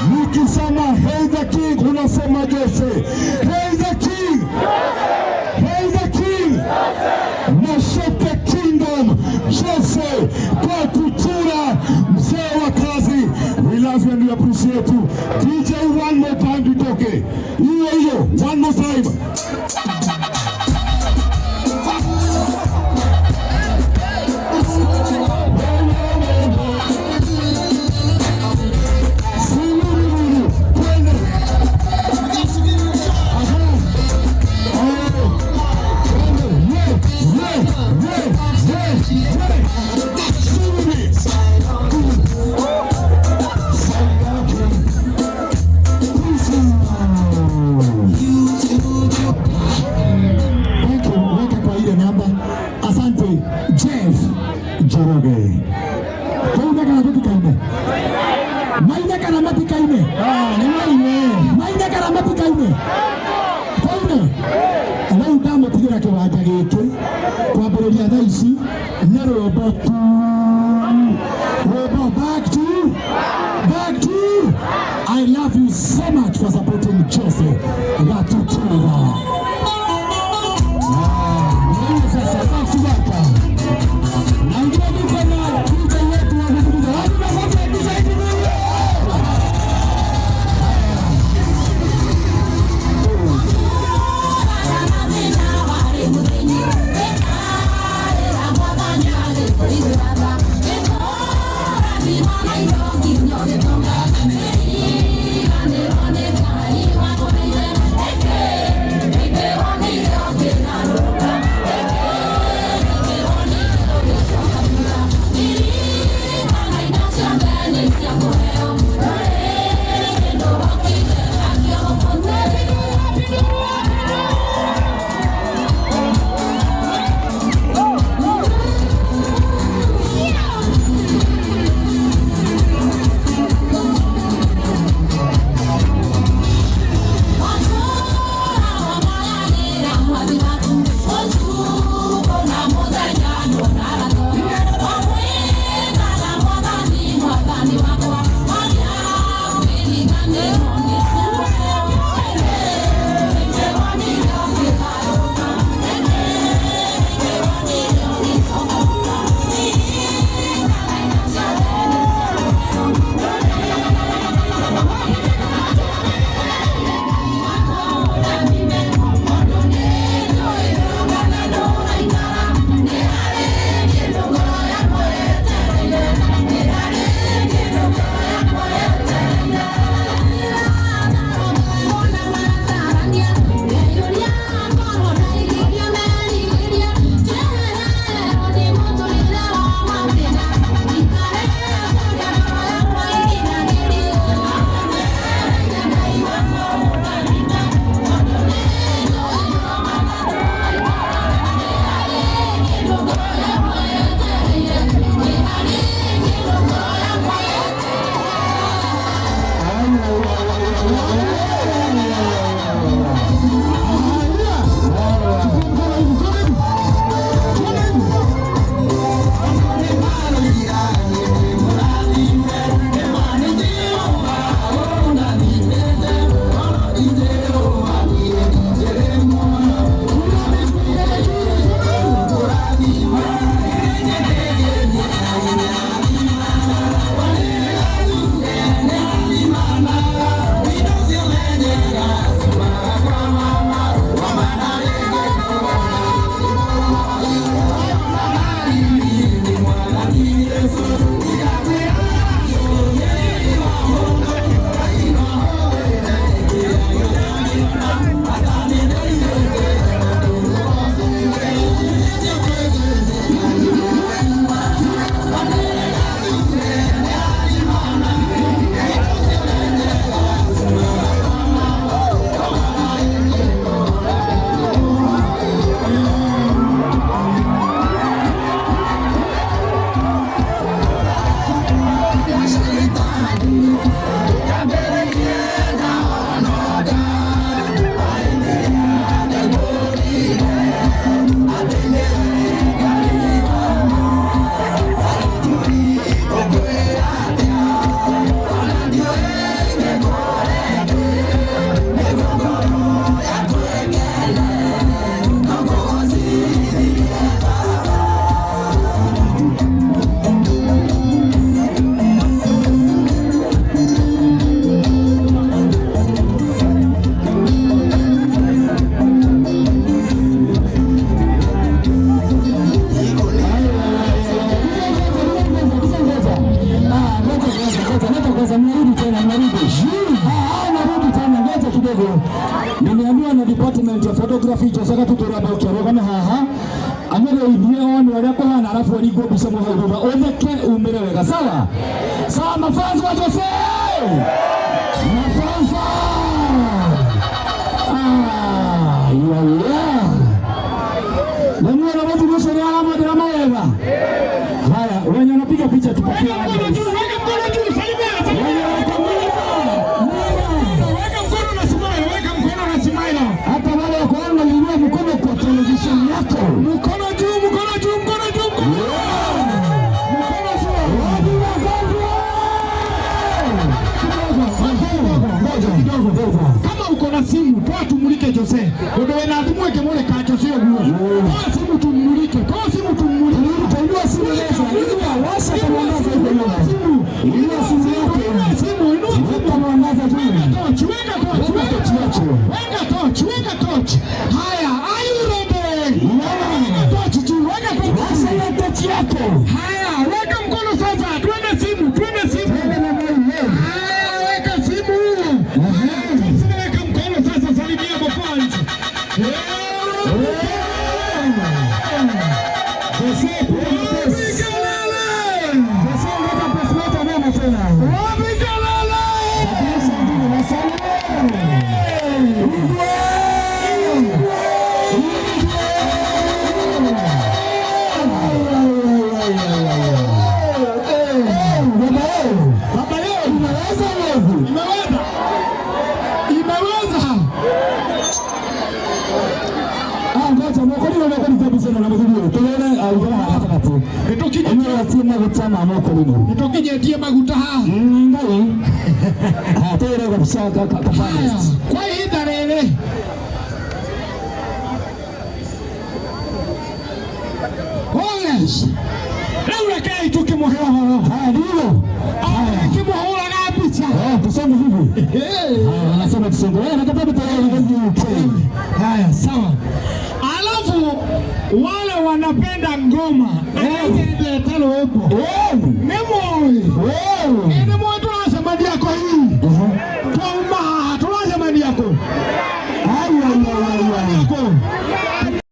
Nikisema Hail the King, unasema Jose. Hail the King, Hail the King, Moshote Kingdom, Jose kwa Kutura, mzee wa kazi. We love you and we appreciate you. DJ, one more time tutoke. Hiyo, one more time. Jeff Joroge. Maina karamati kaine. Maina karamati kaine. Koine. Leo damo tigira kiwanja giki. Kwambĩrĩria thaa ici na rwĩmbo tu. Rwĩmbo back to. I love you so much for supporting Jose Gatutura. Nimeambiwa na department ya photography chosaka tutoraba ukero kama haha amere ibia wani wale kwa hana alafu waligo bisa mwa oneke umere wega sawa sawa mafanzi wa Jose mafanzi ya nani watu wote ni alama drama wega haya wenye wanapiga picha tupatie mkono juu. Kama uko na simu, toa tumulike Jose. Ndio wewe na mole ka Jose huo. Toa simu tumulike. Tunua simu leza. Ndio washa kwa mwangaza hiyo. Inua simu yako. Inua mwangaza tu. Weka torch. Haya, are you ready? Haya, weka mkono sasa. Twende simu. Haya, weka simu. Weka mkono sasa, salimia mafanzi. Nitokijetie maguta ngai atere kabisa kapana kwa hii darele yes leo kai tukimohoa ndio kimohoa na picha tuseme hivi anasema tuseme na katabu tayari. Haya sawa. Alafu wale wanapenda ngoma ndio talo hapo. Nemo. Nemo